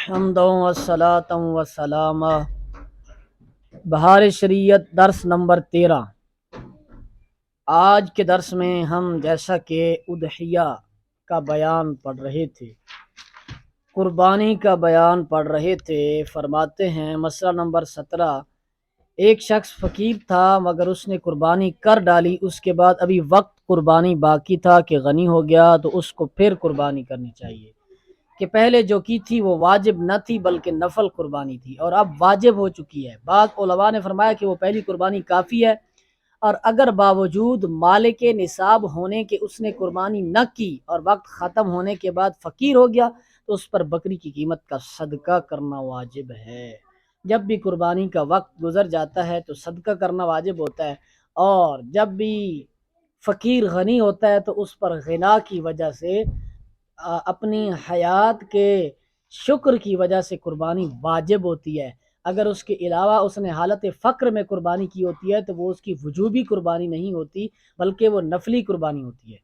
حمدوں و صلاۃ و سلام بہار شریعت درس نمبر 13۔ آج کے درس میں ہم جیسا کہ اضحیہ کا بیان پڑھ رہے تھے، قربانی کا بیان پڑھ رہے تھے، فرماتے ہیں مسئلہ نمبر 17، ایک شخص فقیر تھا مگر اس نے قربانی کر ڈالی، اس کے بعد ابھی وقت قربانی باقی تھا کہ غنی ہو گیا تو اس کو پھر قربانی کرنی چاہیے کہ پہلے جو کی تھی وہ واجب نہ تھی بلکہ نفل قربانی تھی اور اب واجب ہو چکی ہے۔ بعض علماء نے فرمایا کہ وہ پہلی قربانی کافی ہے، اور اگر باوجود مالک نصاب ہونے کے اس نے قربانی نہ کی اور وقت ختم ہونے کے بعد فقیر ہو گیا تو اس پر بکری کی قیمت کا صدقہ کرنا واجب ہے۔ جب بھی قربانی کا وقت گزر جاتا ہے تو صدقہ کرنا واجب ہوتا ہے، اور جب بھی فقیر غنی ہوتا ہے تو اس پر غنا کی وجہ سے، اپنی حیات کے شکر کی وجہ سے قربانی واجب ہوتی ہے۔ اگر اس کے علاوہ اس نے حالت فقر میں قربانی کی ہوتی ہے تو وہ اس کی وجوبی قربانی نہیں ہوتی بلکہ وہ نفلی قربانی ہوتی ہے،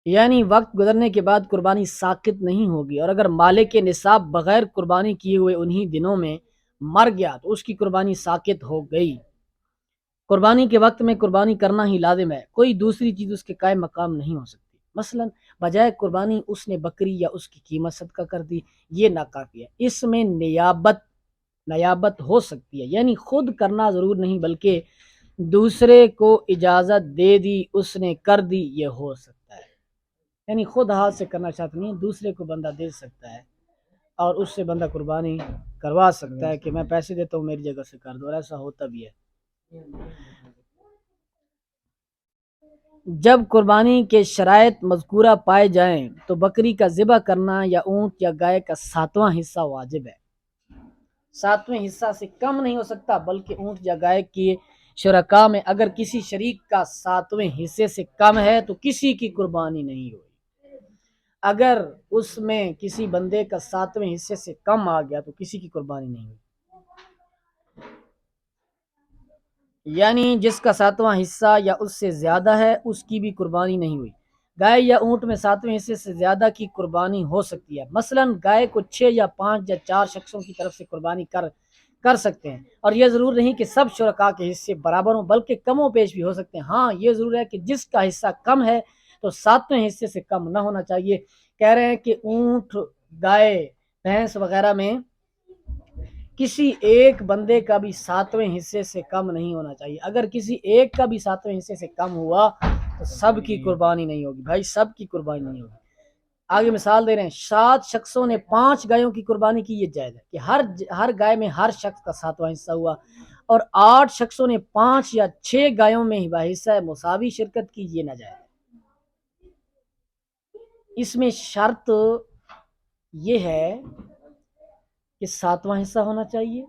یعنی وقت گزرنے کے بعد قربانی ساقط نہیں ہوگی۔ اور اگر مالک نصاب بغیر قربانی کیے ہوئے انہی دنوں میں مر گیا تو اس کی قربانی ساقط ہو گئی۔ قربانی کے وقت میں قربانی کرنا ہی لازم ہے، کوئی دوسری چیز اس کے قائم مقام نہیں ہو سکتی۔ مثلا بجائے قربانی اس نے بکری یا اس کی قیمت صدقہ کر دی، یہ ناکافی ہے، اس میں نیابت ہو سکتی ہے، یعنی خود کرنا ضرور نہیں بلکہ دوسرے کو اجازت دے دی، اس نے کر دی، یہ ہو سکتا ہے، یعنی خود ہاتھ سے کرنا چاہتا نہیں، دوسرے کو بندہ دے سکتا ہے اور اس سے بندہ قربانی کروا سکتا ہے کہ میں پیسے دیتا ہوں میری جگہ سے کر دو، اور ایسا ہوتا بھی ہے۔ جب قربانی کے شرائط مذکورہ پائے جائیں تو بکری کا ذبح کرنا یا اونٹ یا گائے کا 7واں حصہ واجب ہے، 7ویں حصہ سے کم نہیں ہو سکتا، بلکہ اونٹ یا گائے کی شرکاء میں اگر کسی شریک کا 7ویں حصے سے کم ہے تو کسی کی قربانی نہیں ہوئی۔ اگر اس میں کسی بندے کا 7ویں حصے سے کم آ گیا تو کسی کی قربانی نہیں ہوئی، یعنی جس کا 7واں حصہ یا اس سے زیادہ ہے اس کی بھی قربانی نہیں ہوئی۔ گائے یا اونٹ میں 7ویں حصے سے زیادہ کی قربانی ہو سکتی ہے، مثلا گائے کو 6 یا 5 یا 4 شخصوں کی طرف سے قربانی کر سکتے ہیں، اور یہ ضرور نہیں کہ سب شرکاء کے حصے برابر ہوں بلکہ کم و بیش بھی ہو سکتے ہیں۔ ہاں یہ ضرور ہے کہ جس کا حصہ کم ہے تو 7ویں حصے سے کم نہ ہونا چاہیے۔ کہہ رہے ہیں کہ اونٹ، گائے، بھینس وغیرہ میں کسی ایک بندے کا بھی 7ویں حصے سے کم نہیں ہونا چاہیے، اگر کسی ایک کا بھی 7ویں حصے سے کم ہوا تو سب کی قربانی نہیں ہوگی، بھائی سب کی قربانی نہیں ہوگی۔ آگے مثال دے رہے ہیں، 7 شخصوں نے 5 گایوں کی قربانی کی، یہ جائز ہے کہ ہر گائے میں ہر شخص کا 7واں حصہ ہوا، اور 8 شخصوں نے 5 یا 6 گایوں میں حصہ مساوی شرکت کی، یہ ناجائز ہے۔ اس میں شرط یہ ہے کہ 7واں حصہ ہونا چاہیے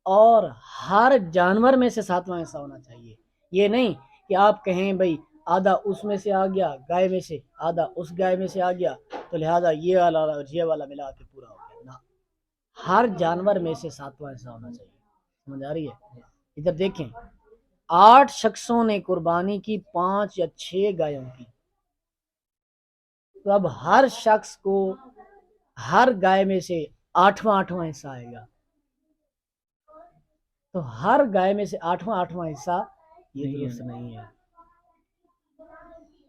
اور ہر جانور میں سے 7واں حصہ ہونا چاہیے، یہ نہیں کہ آپ کہیں بھئی آدھا اس میں سے آ گیا گائے میں سے، آدھا اس گائے میں سے آ گیا تو لہذا یہ والا ملا کے پورا ہو گیا، نہ، ہر جانور میں سے 7واں حصہ ہونا چاہیے۔ سمجھ آ رہی ہے؟ ادھر دیکھیں، 8 شخصوں نے قربانی کی 5 یا 6 گایوں کی، تو اب ہر شخص کو ہر گائے میں سے 8واں حصہ آئے گا، تو ہر گائے میں سے 8واں حصہ یہ درست نہیں ہے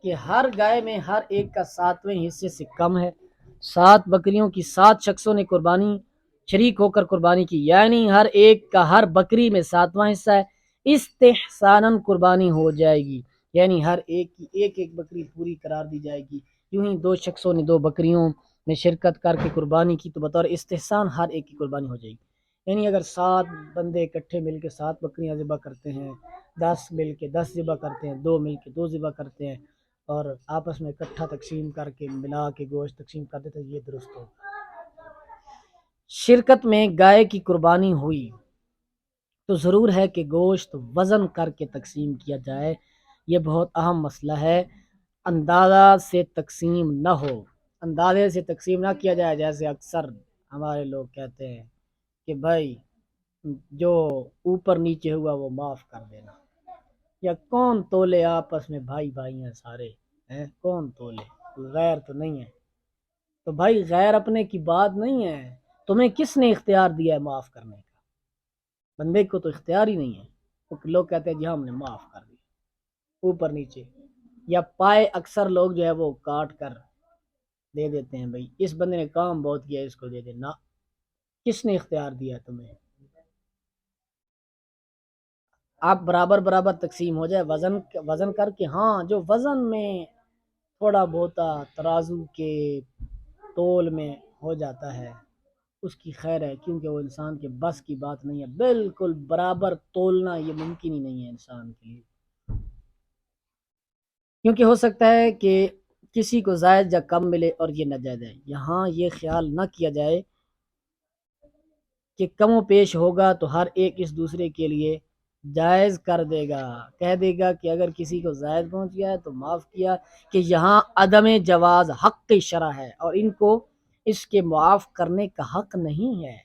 کہ ہر گائے میں ہر ایک کا 7ویں حصے سے کم ہے۔ 7 بکریوں کی 7 شخصوں نے قربانی شریک ہو کر قربانی کی، یعنی ہر ایک کا ہر بکری میں 7واں حصہ ہے، استحساناً قربانی ہو جائے گی، یعنی ہر ایک کی ایک بکری پوری قرار دی جائے گی۔ یوں ہی 2 شخصوں نے 2 بکریوں میں شرکت کر کے قربانی کی تو بطور استحسان ہر ایک کی قربانی ہو جائے گی، یعنی اگر 7 بندے اکٹھے مل کے 7 بکریاں ذبح کرتے ہیں، 10 مل کے 10 ذبح کرتے ہیں، 2 مل کے 2 ذبح کرتے ہیں اور آپس میں اکٹھا تقسیم کر کے ملا کے گوشت تقسیم کر دیتے، یہ درست ہو۔ شرکت میں گائے کی قربانی ہوئی تو ضرور ہے کہ گوشت وزن کر کے تقسیم کیا جائے، یہ بہت اہم مسئلہ ہے، اندازہ سے تقسیم نہ ہو، اندازے سے تقسیم نہ کیا جائے، جیسے اکثر ہمارے لوگ کہتے ہیں کہ بھائی جو اوپر نیچے ہوا وہ معاف کر دینا، یا کون تولے، آپس میں بھائی ہیں سارے ہیں، کون تولے، غیر تو نہیں ہے، تو بھائی غیر اپنے کی بات نہیں ہے، تمہیں کس نے اختیار دیا ہے معاف کرنے کا؟ بندے کو تو اختیار ہی نہیں ہے، وہ لوگ کہتے ہیں جی ہم نے معاف کر دیا اوپر نیچے، یا پائے اکثر لوگ جو ہے وہ کاٹ کر دے دیتے ہیں، بھائی اس بندے نے کام بہت کیا اس کو دے دے نا، کس نے اختیار دیا تمہیں؟ آپ برابر برابر تقسیم ہو جائے وزن کر کے، ہاں جو وزن میں تھوڑا بہت ترازو کے تول میں ہو جاتا ہے اس کی خیر ہے، کیونکہ وہ انسان کے بس کی بات نہیں ہے، بالکل برابر تولنا یہ ممکن ہی نہیں ہے انسان کے لیے، کیونکہ ہو سکتا ہے کہ کسی کو زائد یا کم ملے اور یہ ناجائز ہے۔ یہاں یہ خیال نہ کیا جائے کہ کم و پیش ہوگا تو ہر ایک اس دوسرے کے لیے جائز کر دے گا، کہہ دے گا کہ اگر کسی کو زائد پہنچ گیا ہے تو معاف کیا، کہ یہاں عدم جواز حق شرع ہے اور ان کو اس کے معاف کرنے کا حق نہیں ہے،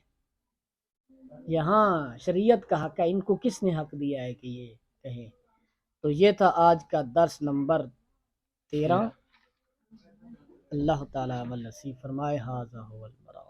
یہاں شریعت کا حق ہے، ان کو کس نے حق دیا ہے کہ یہ کہیں؟ تو یہ تھا آج کا درس نمبر 13۔ اللہ تعالیٰ عمل نصیب فرمائے۔ ھذا ھو المرام۔